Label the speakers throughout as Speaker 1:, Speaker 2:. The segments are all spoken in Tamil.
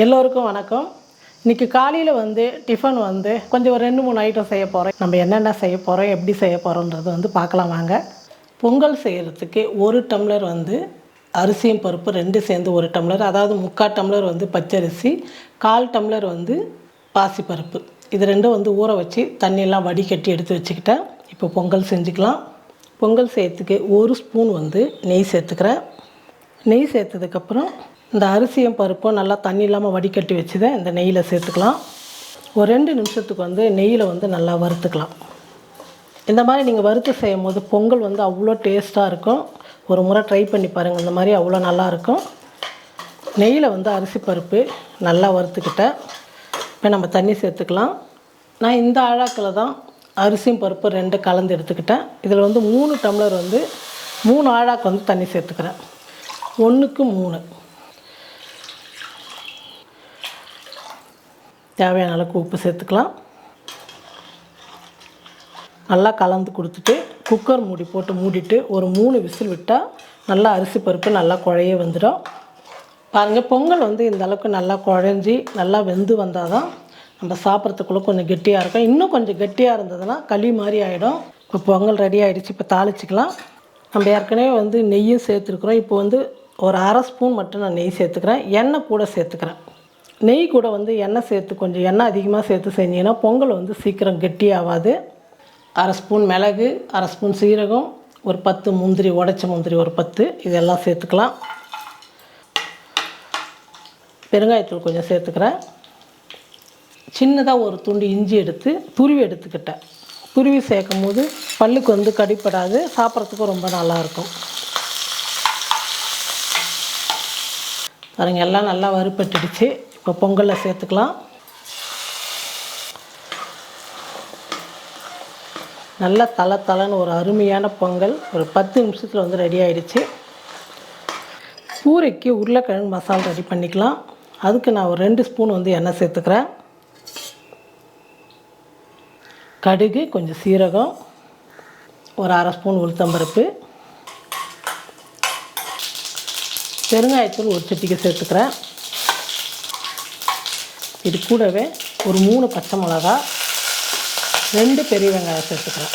Speaker 1: எல்லோருக்கும் வணக்கம். இன்றைக்கி காலையில் டிஃபன் கொஞ்சம் ஒரு 2-3 ஐட்டம் செய்ய போகிறோம். நம்ம என்னென்ன செய்ய போகிறோம், எப்படி செய்ய போகிறோன்றது பார்க்கலாம் வாங்க. பொங்கல் செய்கிறதுக்கு 1 டம்ளர் அரிசியும் பருப்பு 2 சேர்ந்து 1 டம்ளர், அதாவது 3/4 டம்ளர் பச்சரிசி, 1/4 டம்ளர் பாசிப்பருப்பு, இது ரெண்டும் ஊற வச்சு தண்ணியெல்லாம் வடிகட்டி எடுத்து வச்சுக்கிட்டேன். இப்போ பொங்கல் செஞ்சுக்கலாம். பொங்கல் செய்கிறதுக்கு 1 ஸ்பூன் நெய் சேர்த்துக்கிறேன். நெய் சேர்த்ததுக்கப்புறம் இந்த அரிசியும் பருப்பும் நல்லா தண்ணி இல்லாமல் வடிகட்டி வச்சுதான் இந்த நெய்யில் சேர்த்துக்கலாம். ஒரு 2 நிமிஷத்துக்கு நெய்யில் நல்லா வறுத்துக்கலாம். இந்த மாதிரி நீங்கள் வறுத்து செய்யும் போது பொங்கல் அவ்வளோ டேஸ்ட்டாக இருக்கும். ஒரு முறை ட்ரை பண்ணி பாருங்கள், இந்த மாதிரி அவ்வளோ நல்லாயிருக்கும். நெய்யில் அரிசி பருப்பு நல்லா வறுத்துக்கிட்டேன். இப்போ நம்ம தண்ணி சேர்த்துக்கலாம். நான் இந்த ஆழாக்கில் தான் அரிசியும் பருப்பு 2 கலந்து எடுத்துக்கிட்டேன். இதில் 3 டம்ளர் 3 ஆழாக்கு தண்ணி சேர்த்துக்கிறேன். 1க்கு 3. தேவையான அளவுக்கு உப்பு சேர்த்துக்கலாம். நல்லா கலந்து கொடுத்துட்டு குக்கர் மூடி போட்டு மூடிட்டு ஒரு 3 விசில் விட்டால் நல்லா அரிசி பருப்பு நல்லா குழைய வந்துடும். பாருங்கள், பொங்கல் இந்த அளவுக்கு நல்லா குழஞ்சி நல்லா வெந்து வந்தால் தான் நம்ம சாப்பிட்றதுக்குள்ளே கொஞ்சம் கெட்டியாக இருக்கும். இன்னும் கொஞ்சம் கெட்டியாக இருந்ததுன்னா களி மாதிரி ஆகிடும். இப்போ பொங்கல் ரெடி ஆகிடுச்சு. இப்போ தாளிச்சிக்கலாம். நம்ம ஏற்கனவே நெய்யும் சேர்த்துருக்குறோம். இப்போ ஒரு 1/2 ஸ்பூன் மட்டும் நான் நெய் சேர்த்துக்கிறேன். எண்ணெய் கூட சேர்த்துக்கிறேன். நெய் கூட எண்ணெய் சேர்த்து கொஞ்சம் எண்ணெய் அதிகமாக சேர்த்து செஞ்சீங்கன்னா பொங்கல் சீக்கிரம் கெட்டியாகாது. 1/2 ஸ்பூன் மிளகு, 1/2 ஸ்பூன் சீரகம், ஒரு 10 முந்திரி, உடைச்ச முந்திரி ஒரு 10, இதெல்லாம் சேர்த்துக்கலாம். பெருங்காயத்தூள் கொஞ்சம் சேர்த்துக்கிறேன். சின்னதாக ஒரு துண்டு இஞ்சி எடுத்து துருவி எடுத்துக்கிட்டேன். துருவி சேர்க்கும் போது பல்லுக்கு கடிப்படாது, சாப்பிட்றதுக்கும் ரொம்ப நல்லாயிருக்கும். பாருங்கள், எல்லாம் நல்லா வறுப்பட்டுடுச்சு. இப்போ பொங்கலில் சேர்த்துக்கலாம். நல்லா தளன்னு ஒரு அருமையான பொங்கல் ஒரு 10 நிமிஷத்தில் ரெடி ஆகிடுச்சு. பூரிக்கு உருளைக்கிழங்கு மசாலா ரெடி பண்ணிக்கலாம். அதுக்கு நான் ஒரு 2 ஸ்பூன் எண்ணெய் சேர்த்துக்கிறேன். கடுகு, கொஞ்சம் சீரகம், ஒரு 1/2 ஸ்பூன் உளுத்தம்பருப்பு, பெருங்காயத்தூள் ஒரு சிட்டிக்கு சேர்த்துக்கிறேன். இது கூடவே ஒரு 3 பச்சை மிளகா, 2 பெரிய வெங்காயம் சேர்த்துக்கிறேன்.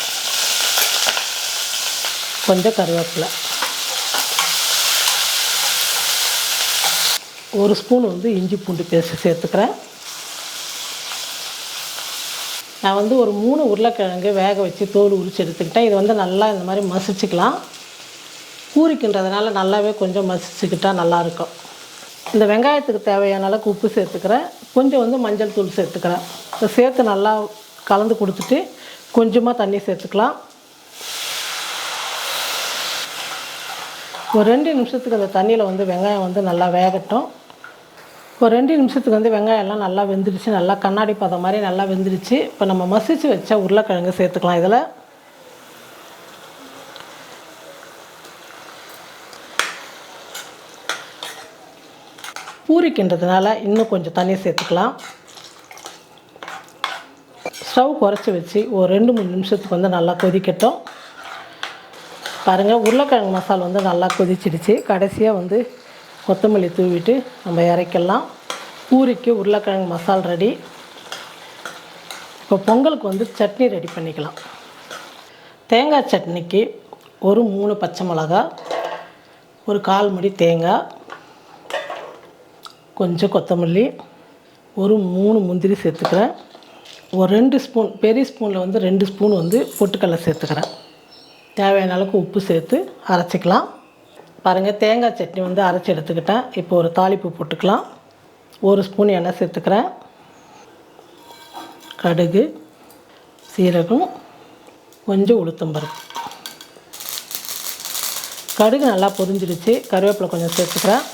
Speaker 1: கொஞ்சம் கருவேப்பிலை, 1 ஸ்பூன் இஞ்சி பூண்டு பேஸ்ட்டு சேர்த்துக்கிறேன். நான் ஒரு 3 உருளைக்கிழங்கு வேக வச்சு தோல் உரித்து எடுத்துக்கிட்டேன். இது நல்லா இந்த மாதிரி மசிச்சுக்கலாம். பூரிக்குன்றதுனால நல்லாவே கொஞ்சம் மசிச்சுக்கிட்டால் நல்லாயிருக்கும். இந்த வெங்காயத்துக்கு தேவையான அளவுக்கு உப்பு சேர்த்துக்கிறேன். கொஞ்சம் மஞ்சள் தூள் சேர்த்துக்கிறேன். இதை சேர்த்து நல்லா கலந்து கொடுத்துட்டு கொஞ்சமாக தண்ணி சேர்த்துக்கலாம். ஒரு 2 நிமிஷத்துக்கு அந்த தண்ணியில் வெங்காயம் நல்லா வேகட்டும். ஒரு 2 நிமிஷத்துக்கு வெங்காயம்லாம் நல்லா வெந்துடுச்சு. நல்லா கண்ணாடி பதம் மாதிரி நல்லா வெந்துடுச்சு. இப்போ நம்ம மசிச்சு வச்ச உருளைக்கிழங்கு சேர்த்துக்கலாம். இதில் பூரிக்கின்றதுனால இன்னும் கொஞ்சம் தண்ணி சேர்த்துக்கலாம். ஸ்டவ் குறைச்சி வச்சு ஒரு 2-3 நிமிஷத்துக்கு நல்லா கொதிக்கட்டும். பாருங்கள், உருளைக்கிழங்கு மசாலா நல்லா கொதிச்சிடுச்சு. கடைசியாக கொத்தமல்லி தூவிட்டு நம்ம இறக்கலாம். பூரிக்கு உருளைக்கிழங்கு மசாலா ரெடி. இப்போ பொங்கலுக்கு சட்னி ரெடி பண்ணிக்கலாம். தேங்காய் சட்னிக்கு ஒரு 3 பச்சை மிளகா, ஒரு 1/4 மூடி தேங்காய், கொஞ்சம் கொத்தமல்லி, ஒரு 3 முந்திரி சேர்த்துக்கிறேன். ஒரு 2 ஸ்பூன், பெரிய ஸ்பூனில் 2 ஸ்பூன் பொட்டுக்கடலை சேர்த்துக்கிறேன். தேவையான அளவுக்கு உப்பு சேர்த்து அரைச்சிக்கலாம். பாருங்கள், தேங்காய் சட்னி அரைச்சி எடுத்துக்கிட்டேன். இப்போ ஒரு தாளிப்பு போட்டுக்கலாம். 1 ஸ்பூன் எண்ணெய் சேர்த்துக்கிறேன். கடுகு, சீரகம், கொஞ்சம் உளுத்தம்பருப்பு. கடுகு நல்லா பொரிஞ்சிடுச்சு. கருவேப்பிலை கொஞ்சம் சேர்த்துக்கிறேன்.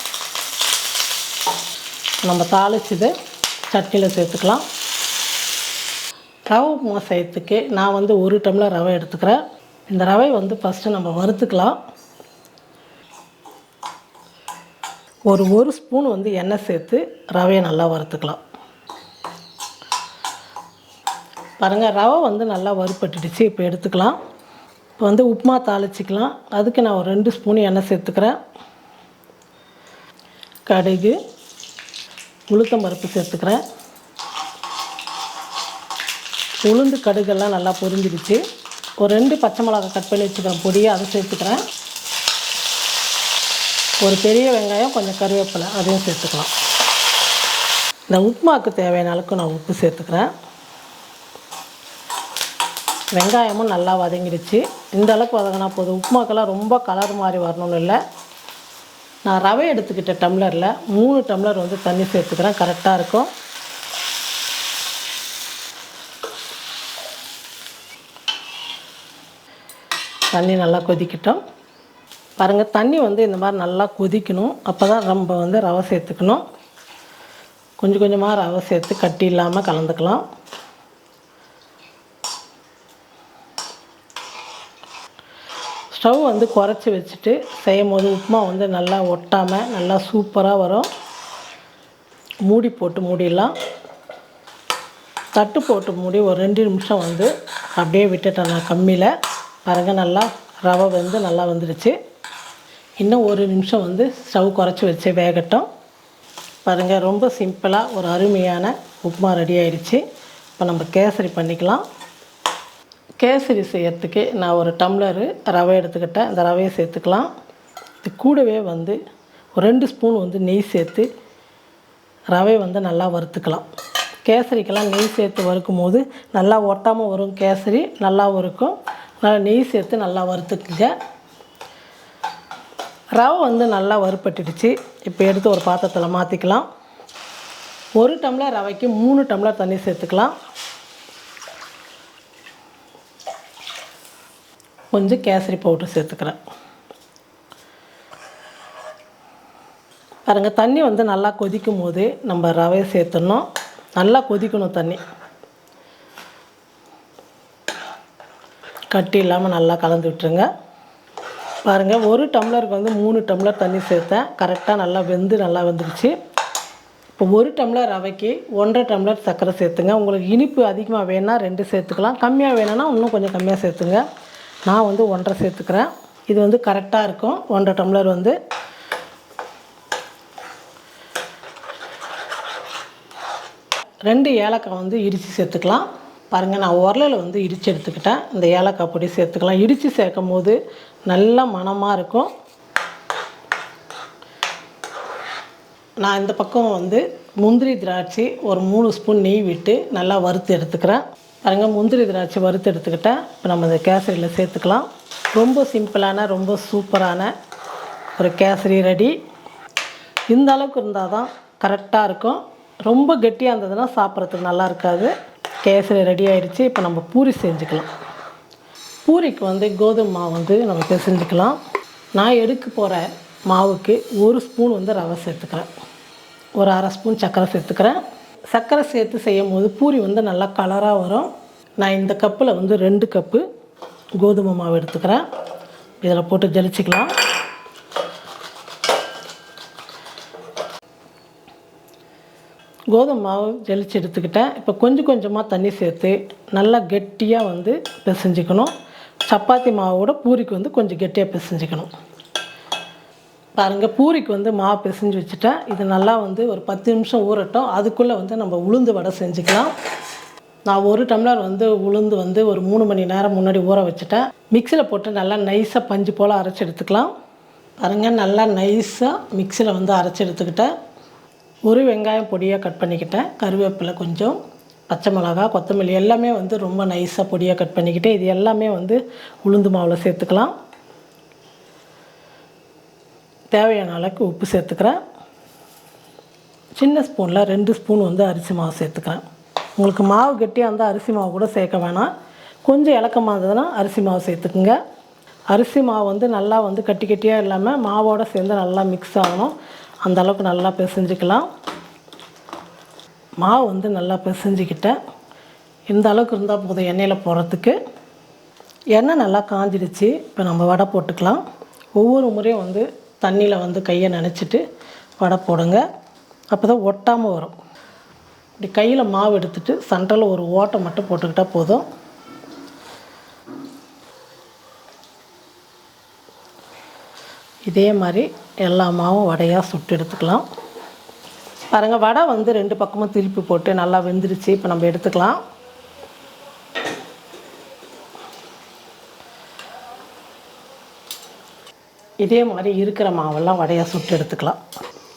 Speaker 1: நம்ம தாளிச்சது சட்னியில் சேர்த்துக்கலாம். ரவை உப்புமா செய்யறதுக்கு நான் 1 டம்ளர் ரவை எடுத்துக்கிறேன். இந்த ரவை ஃபஸ்ட்டு நம்ம வறுத்துக்கலாம். ஒரு ஸ்பூன் எண்ணெய் சேர்த்து ரவையை நல்லா வறுத்துக்கலாம். பாருங்கள், ரவை நல்லா வறுப்பட்டுடுச்சு. இப்போ எடுத்துக்கலாம். இப்போ உப்புமா தாளிச்சிக்கலாம். அதுக்கு நான் ஒரு 2 ஸ்பூன் எண்ணெய் சேர்த்துக்கிறேன். கடுகு, உளுத்தம் பருப்பு சேர்த்துக்கிறேன். உளுந்து கடுகெல்லாம் நல்லா பொரிஞ்சிடுச்சு. ஒரு 2 பச்சை மிளகாய் கட் பண்ணி வச்சுக்கிறேன் பொடியை, அதை சேர்த்துக்கிறேன். ஒரு பெரிய வெங்காயம், கொஞ்சம் கருவேப்பிலை, அதையும் சேர்த்துக்கலாம். இந்த உப்புமாவுக்கு தேவையான அளவுக்கு நான் உப்பு சேர்த்துக்கிறேன். வெங்காயமும் நல்லா வதங்கிடுச்சு. இந்த அளவுக்கு வதங்கினா போதும். உப்புமாக்கெல்லாம் ரொம்ப கலர் மாதிரி வரணும்னு இல்லை. நான் ரவை எடுத்துக்கிட்ட டம்ளரில் 3 டம்ளர் வந்து தண்ணி சேர்த்துக்கிறேன். கரெக்டாக இருக்கும். தண்ணி நல்லா கொதிக்கட்டும். பாருங்கள், தண்ணி வந்து இந்த மாதிரி நல்லா கொதிக்கணும். அப்போ தான் நம்ம வந்து ரவை சேர்த்துக்கணும். கொஞ்சம் கொஞ்சமாக ரவை சேர்த்து கட்டி இல்லாமல் கலந்துக்கலாம். ஸ்டவ் வந்து குறைச்சி வச்சுட்டு செய்யும் போது உப்புமா வந்து நல்லா ஒட்டாமல் நல்லா சூப்பராக வரும். மூடி போட்டு மூடிடலாம். தட்டு போட்டு மூடி ஒரு 2 நிமிஷம் வந்து அப்படியே விட்டுட்டேன் நான் கம்மியில். பாருங்கள், நல்லா ரவை வந்து நல்லா வந்துடுச்சு. இன்னும் 1 நிமிஷம் வந்து ஸ்டவ் குறைச்சி வச்சு வேகட்டும். பாருங்கள், ரொம்ப சிம்பிளாக ஒரு அருமையான உப்புமா ரெடி ஆகிடுச்சு. இப்போ நம்ம கேசரி பண்ணிக்கலாம். கேசரி செய்யறதுக்கு நான் ஒரு டம்ளரு ரவை எடுத்துக்கிட்டேன். இந்த ரவையை சேர்த்துக்கலாம். இது கூடவே வந்து ஒரு 2 ஸ்பூன் வந்து நெய் சேர்த்து ரவை வந்து நல்லா வறுத்துக்கலாம். கேசரிக்கெல்லாம் நெய் சேர்த்து வறுக்கும் போது நல்லா ஒட்டாமல் வரும். கேசரி நல்லாவும் இருக்கும். நல்லா நெய் சேர்த்து நல்லா வறுத்துக்குங்க. ரவை வந்து நல்லா வறுப்பட்டுடுச்சு. இப்போ எடுத்து ஒரு பாத்திரத்தில் மாற்றிக்கலாம். 1 டம்ளர் ரவைக்கு 3 டம்ளர் தண்ணி சேர்த்துக்கலாம். கொஞ்சம் கேசரி பவுடர் சேர்த்துக்கிறேன். பாருங்கள், தண்ணி வந்து நல்லா கொதிக்கும் போது நம்ம ரவையை சேர்த்துடணும். நல்லா கொதிக்கணும் தண்ணி. கட்டி இல்லாமல் நல்லா கலந்து விட்டுருங்க. பாருங்கள், 1 டம்ளருக்கு வந்து 3 டம்ளர் தண்ணி சேர்த்தேன். கரெக்டாக நல்லா நல்லா வந்துடுச்சு. இப்போ 1 டம்ளர் ரவைக்கு 1.5 டம்ளர் சர்க்கரை சேர்த்துங்க. உங்களுக்கு இனிப்பு அதிகமாக வேணா 2 சேர்த்துக்கலாம். கம்மியாக வேணும்னா இன்னும் கொஞ்சம் கம்மியாக சேர்த்துங்க. நான் வந்து 1.5 சேர்த்துக்கிறேன். இது வந்து கரெக்டாக இருக்கும். 1.5 டம்ளர் வந்து 2 ஏலக்காய் வந்து இடித்து சேர்த்துக்கலாம். பாருங்கள், நான் உரலில் வந்து இடித்து எடுத்துக்கிட்டேன். இந்த ஏலக்காய் பொடி சேர்த்துக்கலாம். இடித்து சேர்க்கும் போது நல்ல மணமாக இருக்கும். நான் இந்த பக்கம் வந்து முந்திரி திராட்சை ஒரு 3 ஸ்பூன் நெய் விட்டு நல்லா வறுத்து எடுத்துக்கிறேன். பாருங்கள், முந்திரி திராட்சை வறுத்து எடுத்துக்கிட்டேன். இப்போ நம்ம இந்த கேசரியில் சேர்த்துக்கலாம். ரொம்ப சிம்பிளான ரொம்ப சூப்பரான ஒரு கேசரி ரெடி. இந்த அளவுக்கு இருந்தால் தான் கரெக்டாக இருக்கும். ரொம்ப கெட்டியாக இருந்ததுன்னா சாப்பிட்றதுக்கு நல்லா இருக்காது. கேசரி ரெடி ஆகிடுச்சு. இப்போ நம்ம பூரி செஞ்சுக்கலாம். பூரிக்கு வந்து கோதுமை மாவு வந்து நம்ம பிசைஞ்சிக்கலாம். நான் எடுக்க போகிற மாவுக்கு 1 ஸ்பூன் வந்து ரவை சேர்த்துக்கிறேன். ஒரு 1/2 ஸ்பூன் சர்க்கரை சேர்த்துக்கிறேன். சர்க்கரை சேர்த்து செய்யும் போது பூரி வந்து நல்லா கலராக வரும். நான் இந்த கப்பில் வந்து 2 கப்பு கோதுமை மாவு எடுத்துக்கிறேன். இதில் போட்டு ஜலிச்சிக்கலாம். கோதுமை மாவு ஜலிச்சு எடுத்துக்கிட்டேன். இப்போ கொஞ்சம் கொஞ்சமாக தண்ணி சேர்த்து நல்லா கெட்டியாக வந்து பிசைஞ்சிக்கணும். சப்பாத்தி மாவோட பூரிக்கு வந்து கொஞ்சம் கெட்டியாக பிசைஞ்சிக்கணும். பாருங்கள், பூரிக்கு வந்து மாவு பிசைஞ்சு வச்சுட்டேன். இது நல்லா வந்து ஒரு 10 நிமிஷம் ஊறட்டும். அதுக்குள்ளே வந்து நம்ம உளுந்து வடை செஞ்சுக்கலாம். நான் 1 டம்ளர் வந்து உளுந்து வந்து ஒரு 3 மணி நேரம் முன்னாடி ஊற வச்சுட்டேன். மிக்சியில் போட்டு நல்லா நைஸாக பஞ்சு போல் அரைச்சி எடுத்துக்கலாம். பாருங்கள், நல்லா நைஸாக மிக்சியில் வந்து அரைச்சி எடுத்துக்கிட்டேன். ஒரு வெங்காயம் பொடியாக கட் பண்ணிக்கிட்டேன். கருவேப்பிலை கொஞ்சம், பச்சை மிளகா, கொத்தமல்லி எல்லாமே வந்து ரொம்ப நைஸாக பொடியாக கட் பண்ணிக்கிட்டேன். இது எல்லாமே வந்து உளுந்து மாவில் சேர்த்துக்கலாம். தேவையான அளவுக்கு உப்பு சேர்த்துக்கிறேன். சின்ன ஸ்பூனில் 2 ஸ்பூன் வந்து அரிசி மாவு சேர்த்துக்கிறேன். உங்களுக்கு மாவு கெட்டியாக இருந்தால் அரிசி மாவு கூட சேர்க்க வேணாம். கொஞ்சம் இலக்கமாக இருந்ததுன்னா அரிசி மாவு சேர்த்துக்குங்க. அரிசி மாவு வந்து நல்லா வந்து கட்டி கட்டியாக இல்லாமல் மாவோடு சேர்ந்து நல்லா மிக்ஸ் ஆகணும். அந்த அளவுக்கு நல்லா பிசைஞ்சிக்கலாம். மாவு வந்து நல்லா பிசைஞ்சிக்கிட்டேன். இந்த அளவுக்கு இருந்தால் போதும் எண்ணெயில் போடுறதுக்கு. எண்ணெய் நல்லா காஞ்சிடுச்சு. இப்போ நம்ம வடை போட்டுக்கலாம். ஒவ்வொரு முறையும் வந்து தண்ணியில் வந்து கையை நனைச்சிட்டு வடை போடுங்க. அப்போ தான் ஒட்டாமல் வரும். இப்படி கையில் மாவு எடுத்துகிட்டு சென்டரில் ஒரு ஓட்டை மட்டும் போட்டுக்கிட்டால் போதும். இதே மாதிரி எல்லா மாவும் வடையாக சுட்டு எடுத்துக்கலாம். பாருங்கள், வடை வந்து 2 பக்கமும் திருப்பி போட்டு நல்லா வெந்துருச்சு. இப்போ நம்ம எடுத்துக்கலாம். இதே மாதிரி இருக்கிற மாவெல்லாம் வடையாக சுட்டு எடுத்துக்கலாம்.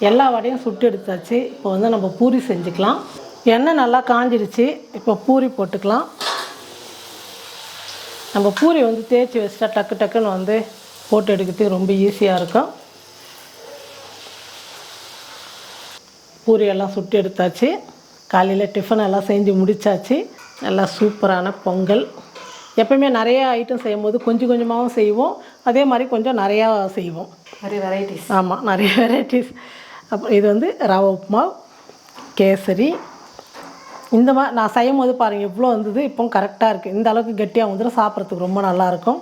Speaker 1: எல்லா வடையும் சுட்டு எடுத்தாச்சு. இப்போ வந்து நம்ம பூரி செஞ்சுக்கலாம். எண்ணெய் நல்லா காஞ்சிடுச்சு. இப்போ பூரி போட்டுக்கலாம். நம்ம பூரி வந்து தேய்ச்சி வச்சுட்டா டக்கு டக்குன்னு வந்து போட்டு எடுக்கிறதுக்கு ரொம்ப ஈஸியாக இருக்கும். பூரியெல்லாம் சுட்டு எடுத்தாச்சு. காலையில் டிஃபன் எல்லாம் செஞ்சு முடித்தாச்சு. நல்லா சூப்பரான பொங்கல். எப்போயுமே நிறைய ஐட்டம் செய்யும்போது கொஞ்சம் கொஞ்சமாகவும் செய்வோம், அதே மாதிரி கொஞ்சம் நிறையா செய்வோம்.
Speaker 2: நிறைய வெரைட்டிஸ்.
Speaker 1: ஆமாம், நிறைய வெரைட்டிஸ். அப்புறம் இது வந்து ரவை உப்புமா, கேசரி. இந்த மாதிரி நான் செய்யும் போது பாருங்கள் எவ்வளோ வந்தது. இப்போ கரெக்டாக இருக்குது. இந்த அளவுக்கு கெட்டியாக வந்துடும். சாப்பிட்றதுக்கு ரொம்ப நல்லாயிருக்கும்.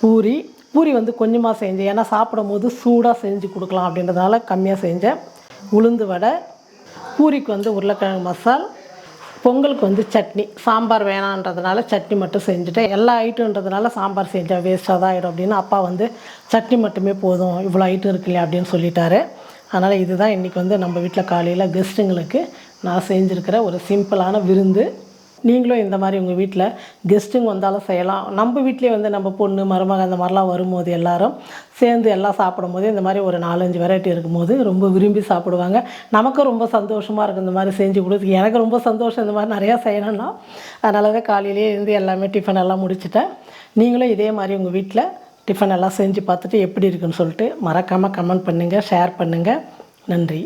Speaker 1: பூரி வந்து கொஞ்சமாக செஞ்சேன், ஏன்னா சாப்பிடும் போது சூடாக செஞ்சு கொடுக்கலாம் அப்படின்றதுனால கம்மியாக செஞ்சேன். உளுந்து வடை, பூரிக்கு வந்து உருளைக்கிழங்கு மசால், பொங்கலுக்கு வந்து சட்னி. சாம்பார் வேணான்றதுனால சட்னி மட்டும் செஞ்சுட்டேன். எல்லா ஐட்டம்ன்றதுனால சாம்பார் செஞ்சால் வேஸ்ட்டாக தான் ஆகிடும் அப்படின்னு அப்பா வந்து சட்னி மட்டுமே போதும், இவ்வளோ ஐட்டம் இருக்கு இல்லையா அப்படின்னு சொல்லிட்டாரு. அதனால் இதுதான் இன்றைக்கி வந்து நம்ம வீட்டில் காலையில் கெஸ்ட்டுங்களுக்கு நான் செஞ்சுருக்கிற ஒரு சிம்பிளான விருந்து. நீங்களும் இந்த மாதிரி உங்கள் வீட்டில் கெஸ்ட்டுங்க வந்தாலும் செய்யலாம். நம்ம வீட்டிலே வந்து நம்ம பொண்ணு மருமக அந்த மாதிரிலாம் வரும்போது எல்லோரும் சேர்ந்து எல்லாம் சாப்பிடும் போது இந்த மாதிரி ஒரு 4-5 வெரைட்டி இருக்கும்போது ரொம்ப விரும்பி சாப்பிடுவாங்க. நமக்கும் ரொம்ப சந்தோஷமாக இருக்கும் இந்த மாதிரி செஞ்சு கொடுத்து. எனக்கு ரொம்ப சந்தோஷம் இந்த மாதிரி நிறையா செய்யணும்னா. அதனால தான் காலையிலேயே இருந்து எல்லாமே டிஃபன் எல்லாம் முடிச்சுட்டேன். நீங்களும் இதே மாதிரி உங்கள் வீட்டில் டிஃபன் எல்லாம் செஞ்சு பார்த்துட்டு எப்படி இருக்குன்னு சொல்லிட்டு மறக்காமல் கமெண்ட் பண்ணுங்கள், ஷேர் பண்ணுங்கள். நன்றி.